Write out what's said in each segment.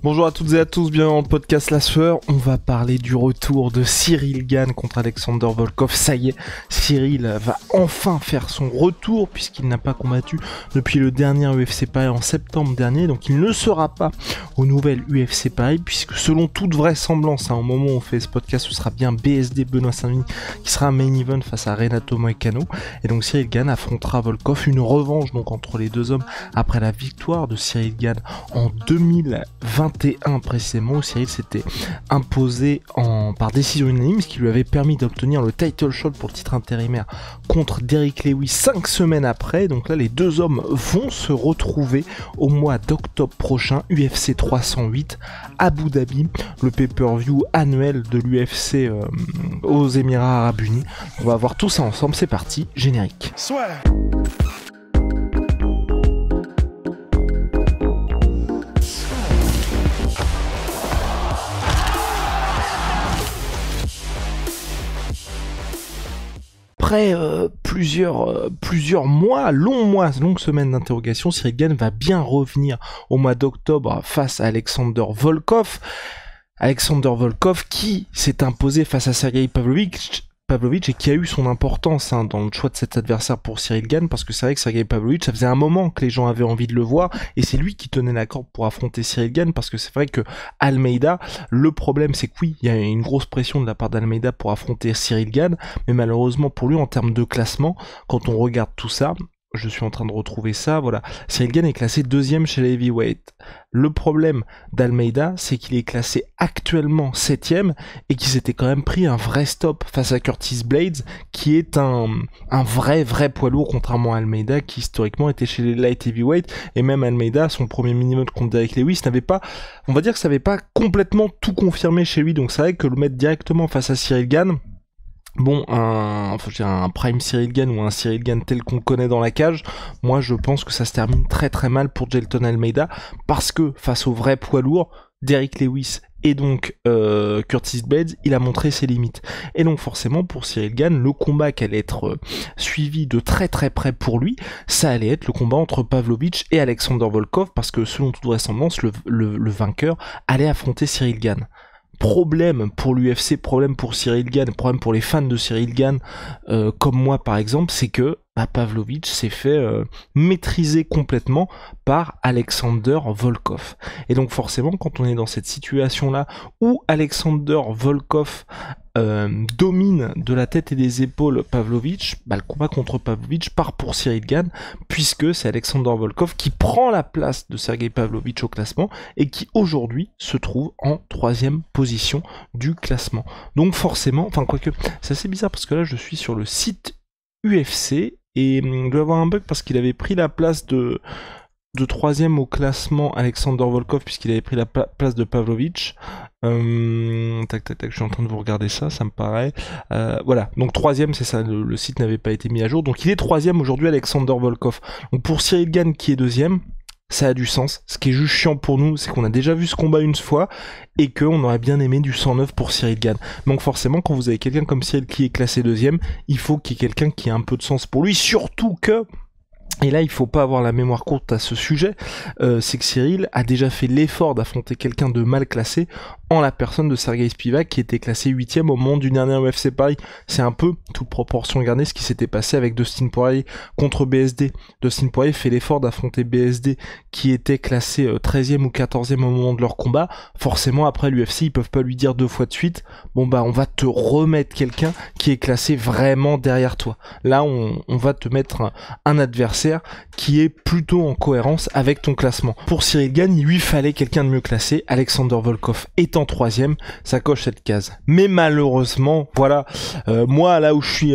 Bonjour à toutes et à tous, bienvenue dans le podcast La Sueur. On va parler du retour de Ciryl Gane contre Alexander Volkov. Ça y est, Ciryl va enfin faire son retour puisqu'il n'a pas combattu depuis le dernier UFC Paris en septembre dernier. Donc il ne sera pas au nouvel UFC Paris puisque selon toute vraisemblance, au moment où on fait ce podcast, ce sera bien BSD Benoît Saint-Denis qui sera main event face à Renato Moicano. Et donc Ciryl Gane affrontera Volkov, une revanche donc entre les deux hommes après la victoire de Ciryl Gane en 2021 précisément, où Ciryl s'était imposé par décision unanime, ce qui lui avait permis d'obtenir le title shot pour le titre intérimaire contre Derrick Lewis 5 semaines après. Donc là les deux hommes vont se retrouver au mois d'octobre prochain, UFC 308 Abu Dhabi, le pay-per-view annuel de l'UFC aux Émirats Arabes Unis. On va voir tout ça ensemble, c'est parti, générique. Swear. Après plusieurs mois, longues semaines d'interrogation, Ciryl Gane va bien revenir au mois d'octobre face à Alexander Volkov. Alexander Volkov qui s'est imposé face à Sergei Pavlovich et qui a eu son importance dans le choix de cet adversaire pour Ciryl Gane, parce que c'est vrai que Sergei Pavlovich, ça faisait un moment que les gens avaient envie de le voir, et c'est lui qui tenait la corde pour affronter Ciryl Gane, parce que c'est vrai que Almeida, le problème c'est que oui, il y a une grosse pression de la part d'Almeida pour affronter Ciryl Gane, mais malheureusement pour lui en termes de classement, quand on regarde tout ça, je suis en train de retrouver ça, voilà. Ciryl Gane est classé 2e chez les heavyweight. Le problème d'Almeida, c'est qu'il est classé actuellement 7e et qu'il s'était quand même pris un vrai stop face à Curtis Blaydes, qui est un vrai poids lourd, contrairement à Almeida, qui historiquement était chez les light heavyweight. Et même Almeida, son premier minimum contre Derrick Lewis, n'avait pas, on va dire que ça n'avait pas complètement tout confirmé chez lui. Donc c'est vrai que le mettre directement face à Ciryl Gane, bon, un prime Ciryl Gane ou un Ciryl Gane tel qu'on le connaît dans la cage, moi je pense que ça se termine très mal pour Jailton Almeida, parce que face au vrai poids lourd, Derrick Lewis et donc Curtis Blaydes, il a montré ses limites. Et donc forcément pour Ciryl Gane, le combat qui allait être suivi de très près pour lui, ça allait être le combat entre Pavlovich et Alexander Volkov, parce que selon toute vraisemblance, le vainqueur allait affronter Ciryl Gane. Problème pour l'UFC, problème pour Ciryl Gane, problème pour les fans de Ciryl Gane, comme moi par exemple, c'est que Pavlovich s'est fait maîtriser complètement par Alexander Volkov. Et donc forcément, quand on est dans cette situation-là où Alexander Volkov domine de la tête et des épaules Pavlovich, le combat contre Pavlovich part pour Ciryl Gane, puisque c'est Alexander Volkov qui prend la place de Sergei Pavlovich au classement et qui aujourd'hui se trouve en 3e position du classement. Donc forcément, enfin quoique, c'est assez bizarre parce que là je suis sur le site UFC et il doit y avoir un bug parce qu'il avait pris la place de 3e au classement Alexander Volkov, puisqu'il avait pris la place de Pavlovich. Je suis en train de vous regarder ça me paraît. Voilà, donc 3e, c'est ça, le site n'avait pas été mis à jour. Donc il est 3e aujourd'hui, Alexander Volkov. Donc pour Ciryl Gane qui est 2e, ça a du sens. Ce qui est juste chiant pour nous, c'est qu'on a déjà vu ce combat une fois et qu'on aurait bien aimé du 109 pour Ciryl Gane. Donc forcément, quand vous avez quelqu'un comme Ciryl qui est classé 2e, il faut qu'il y ait quelqu'un qui ait un peu de sens pour lui, surtout que... Et là, il faut pas avoir la mémoire courte à ce sujet, c'est que Ciryl a déjà fait l'effort d'affronter quelqu'un de mal classé en la personne de Sergei Spivak, qui était classé 8e au moment du dernier UFC Paris. C'est un peu, toute proportion gardée, ce qui s'était passé avec Dustin Poirier contre BSD. Dustin Poirier fait l'effort d'affronter BSD, qui était classé 13e ou 14e au moment de leur combat. Forcément, après l'UFC, ils peuvent pas lui dire 2 fois de suite, bon on va te remettre quelqu'un qui est classé vraiment derrière toi. Là, on va te mettre un adversaire qui est plutôt en cohérence avec ton classement. Pour Ciryl Gane, il lui fallait quelqu'un de mieux classé. Alexander Volkov étant 3e, ça coche cette case. Mais malheureusement, voilà, moi là où je suis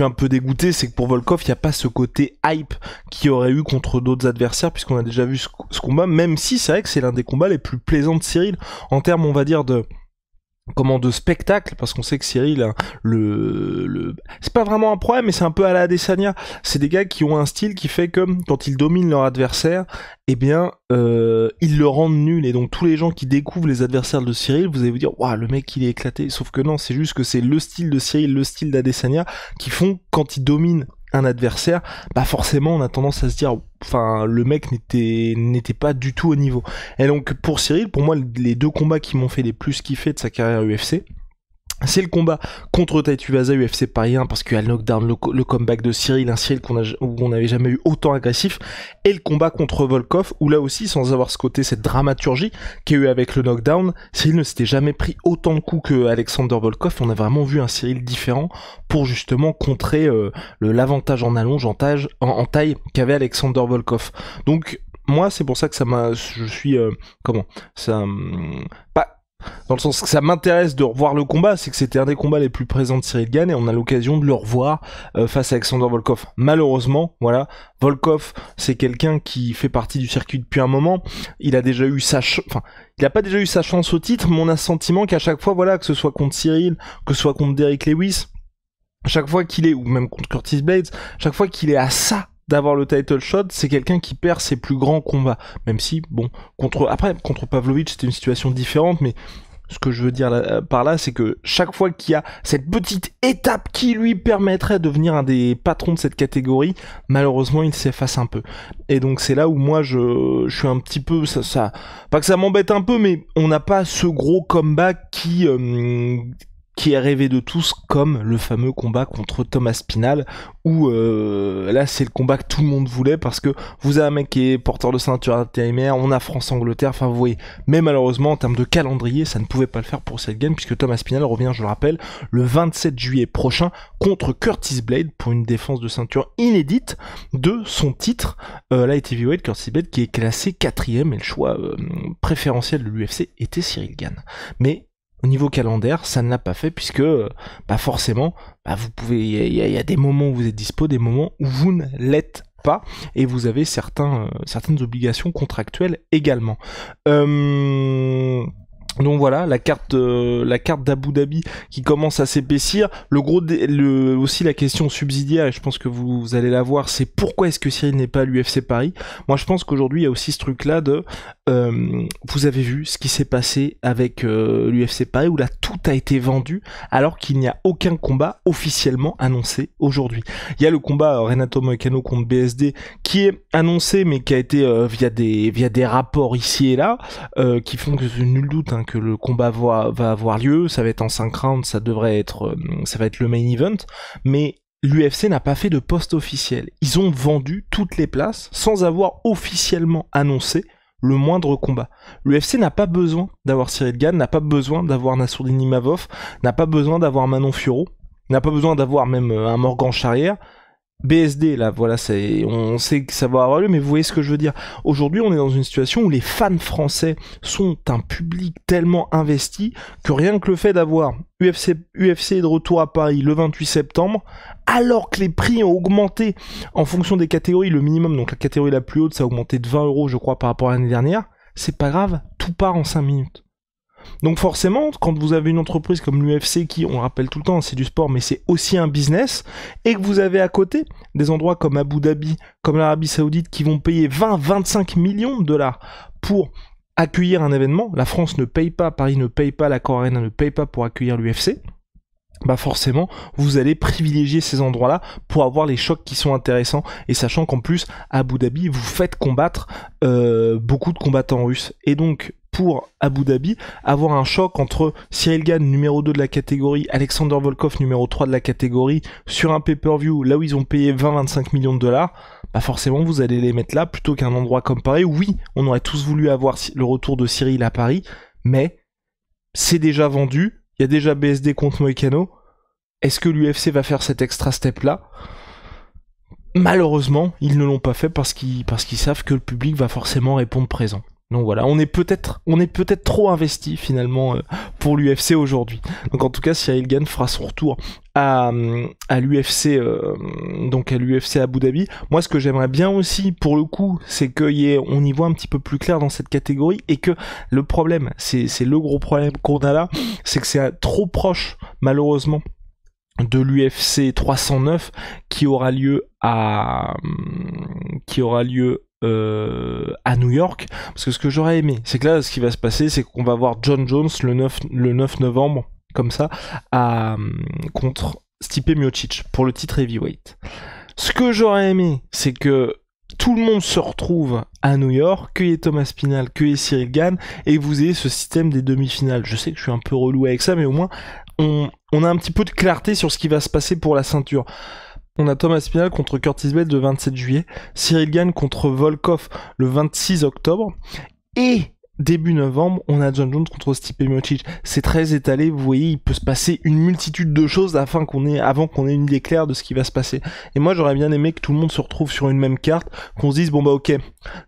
un peu dégoûté, c'est que pour Volkov, il n'y a pas ce côté hype qu'il y aurait eu contre d'autres adversaires, puisqu'on a déjà vu ce combat, même si c'est vrai que c'est l'un des combats les plus plaisants de Ciryl, en termes, on va dire, de spectacle, parce qu'on sait que Ciryl, c'est pas vraiment un problème, mais c'est un peu à la Adesanya. C'est des gars qui ont un style qui fait que quand ils dominent leur adversaire, eh bien, ils le rendent nul. Et donc tous les gens qui découvrent les adversaires de Ciryl, vous allez vous dire, waouh, le mec il est éclaté. Sauf que non, c'est juste que c'est le style de Ciryl, le style d'Adesanya, qui font quand ils dominent un adversaire, bah forcément on a tendance à se dire, enfin le mec n'était pas du tout au niveau. Et donc pour Ciryl, pour moi les 2 combats qui m'ont fait les plus kiffer de sa carrière UFC, c'est le combat contre Tai Tuivasa UFC Paris 1 parce qu'il y a le knockdown, le comeback de Ciryl, un Ciryl où on n'avait jamais eu autant agressif, et le combat contre Volkov où là aussi, sans avoir ce côté, cette dramaturgie qu'il y a eu avec le knockdown, Ciryl ne s'était jamais pris autant de coups que Alexander Volkov. On a vraiment vu un Ciryl différent pour justement contrer l'avantage en allonge, en taille qu'avait Alexander Volkov. Donc moi c'est pour ça que je suis pas dans le sens que ça m'intéresse de revoir le combat, c'est que c'était un des combats les plus présents de Ciryl Gane et on a l'occasion de le revoir face à Alexander Volkov. Malheureusement, voilà, Volkov, c'est quelqu'un qui fait partie du circuit depuis un moment. Il a déjà eu il a pas déjà eu sa chance au titre, mais on a le sentiment qu'à chaque fois, voilà, que ce soit contre Ciryl, que ce soit contre Derrick Lewis, chaque fois qu'il est, ou même contre Curtis Blades, chaque fois qu'il est à ça d'avoir le title shot, c'est quelqu'un qui perd ses plus grands combats. Même si, bon, contre Pavlovich, c'était une situation différente, mais ce que je veux dire par là, c'est que chaque fois qu'il y a cette petite étape qui lui permettrait de devenir un des patrons de cette catégorie, malheureusement, il s'efface un peu. Et donc, c'est là où moi, je suis un petit peu, pas que ça m'embête un peu, mais on n'a pas ce gros comeback qui est rêvé de tous, comme le fameux combat contre Thomas Spinal, où là c'est le combat que tout le monde voulait, parce que vous avez un mec qui est porteur de ceinture intérimaire, on a France-Angleterre, enfin vous voyez, mais malheureusement en termes de calendrier, ça ne pouvait pas le faire pour Ciryl Gane, puisque Thomas Spinal revient, je le rappelle, le 27 juillet prochain contre Curtis Blade pour une défense de ceinture inédite de son titre light heavyweight. Curtis Blade qui est classé 4ème, et le choix préférentiel de l'UFC était Ciryl Gane. Mais au niveau calendaire, ça ne l'a pas fait, puisque forcément, vous pouvez, il y a des moments où vous êtes dispo, des moments où vous ne l'êtes pas, et vous avez certaines obligations contractuelles également. Donc voilà, la carte d'Abu Dhabi qui commence à s'épaissir. Aussi la question subsidiaire, et je pense que vous allez la voir, c'est pourquoi est-ce que Ciryl n'est pas à l'UFC Paris. Moi je pense qu'aujourd'hui il y a aussi ce truc-là de vous avez vu ce qui s'est passé avec l'UFC Paris, où là tout a été vendu alors qu'il n'y a aucun combat officiellement annoncé aujourd'hui. Il y a le combat Renato Moicano contre BSD qui est annoncé, mais qui a été via des rapports ici et là qui font que nul doute que le combat va avoir lieu. Ça va être en 5 rounds, ça va être le main event, mais l'UFC n'a pas fait de post officiel. Ils ont vendu toutes les places sans avoir officiellement annoncé le moindre combat. L'UFC n'a pas besoin d'avoir Ciryl Gane, n'a pas besoin d'avoir Nassourdine Imavov, n'a pas besoin d'avoir Manon Fiorot, n'a pas besoin d'avoir même un Morgan Charrière. BSD, là, voilà, on sait que ça va avoir lieu, mais vous voyez ce que je veux dire. Aujourd'hui, on est dans une situation où les fans français sont un public tellement investi que rien que le fait d'avoir UFC de retour à Paris le 28 septembre, alors que les prix ont augmenté en fonction des catégories, le minimum, donc la catégorie la plus haute, ça a augmenté de 20 €, je crois, par rapport à l'année dernière, c'est pas grave, tout part en 5 minutes. Donc forcément, quand vous avez une entreprise comme l'UFC qui, on le rappelle tout le temps, c'est du sport, mais c'est aussi un business, et que vous avez à côté des endroits comme Abu Dhabi, comme l'Arabie Saoudite, qui vont payer 20-25 millions de dollars pour accueillir un événement, la France ne paye pas, Paris ne paye pas, l'Accor Arena ne paye pas pour accueillir l'UFC, forcément, vous allez privilégier ces endroits-là pour avoir les chocs qui sont intéressants, et sachant qu'en plus, à Abu Dhabi, vous faites combattre beaucoup de combattants russes, et donc pour Abu Dhabi, avoir un choc entre Ciryl Gane, numéro 2 de la catégorie, Alexander Volkov, numéro 3 de la catégorie, sur un pay-per-view, là où ils ont payé 20-25 millions de dollars, forcément vous allez les mettre là, plutôt qu'un endroit comme Paris. Oui, on aurait tous voulu avoir le retour de Ciryl à Paris, mais c'est déjà vendu, il y a déjà BSD contre Moicano. Est-ce que l'UFC va faire cet extra step-là ? Malheureusement, ils ne l'ont pas fait parce qu'ils savent que le public va forcément répondre présent. Donc voilà, on est peut-être trop investi finalement pour l'UFC aujourd'hui. Donc en tout cas, Ciryl Gane fera son retour à l'UFC, donc à l'UFC Abu Dhabi. Moi, ce que j'aimerais bien aussi, pour le coup, c'est qu'on y voit un petit peu plus clair dans cette catégorie, et que le problème, c'est le gros problème qu'on a là, c'est que c'est trop proche, malheureusement, de l'UFC 309 qui aura lieu à New York, parce que ce que j'aurais aimé, c'est que là, ce qui va se passer, c'est qu'on va voir John Jones le 9 novembre, comme ça, contre Stipe Miocic, pour le titre heavyweight. Ce que j'aurais aimé, c'est que tout le monde se retrouve à New York, qu'il y ait Thomas Pinal, qu'il y ait Cyril Gane, et vous ayez ce système des demi-finales. Je sais que je suis un peu relou avec ça, mais au moins, on a un petit peu de clarté sur ce qui va se passer pour la ceinture. On a Thomas Pinal contre Curtis Blades le 27 juillet, Cyril Gane contre Volkov le 26 octobre, et début novembre, on a John Jones contre Stipe Miocic. C'est très étalé, vous voyez, il peut se passer une multitude de choses avant qu'on ait une idée claire de ce qui va se passer. Et moi, j'aurais bien aimé que tout le monde se retrouve sur une même carte, qu'on se dise, bon bah ok,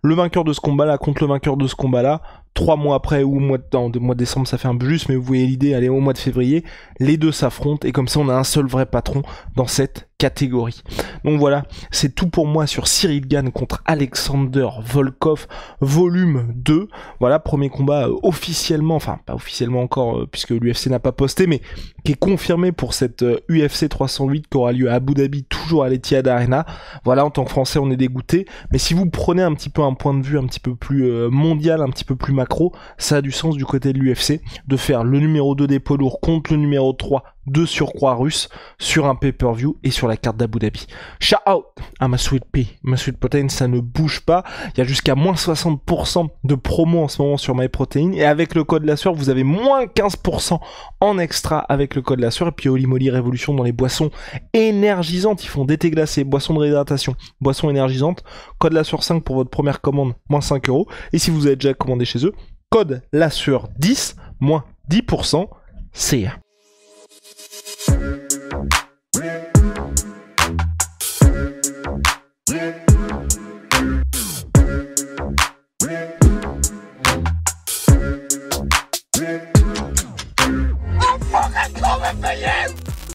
le vainqueur de ce combat-là contre le vainqueur de ce combat-là, 3 mois après, ou au mois de décembre, ça fait un peu juste, mais vous voyez l'idée, allez, au mois de février, les deux s'affrontent, et comme ça, on a un seul vrai patron dans cette catégorie. Donc voilà, c'est tout pour moi sur Cyril Gane contre Alexander Volkov, volume 2. Voilà, premier combat officiellement, enfin pas officiellement encore, puisque l'UFC n'a pas posté, mais qui est confirmé pour cette UFC 308 qui aura lieu à Abu Dhabi, toujours à l'Etihad Arena. Voilà, en tant que Français, on est dégoûté, mais si vous prenez un petit peu un point de vue un petit peu plus mondial, un petit peu plus macro, ça a du sens du côté de l'UFC de faire le numéro 2 des poids lourds contre le numéro 3 de surcroît russe sur un pay-per-view et sur la carte d'Abu Dhabi. Shout out à ma Sweet Pea, ma Sweet Protein, ça ne bouge pas. Il y a jusqu'à moins 60% de promo en ce moment sur MyProtein, et avec le code la sueur, vous avez moins 15% en extra avec le code la sueur. Et puis Holy Moly Révolution dans les boissons énergisantes, ils font d'été glacé, boissons de réhydratation, boissons énergisantes, code la sueur 5 pour votre première commande, moins 5€. Et si vous avez déjà commandé chez eux, code la sueur 10, moins 10%, c'est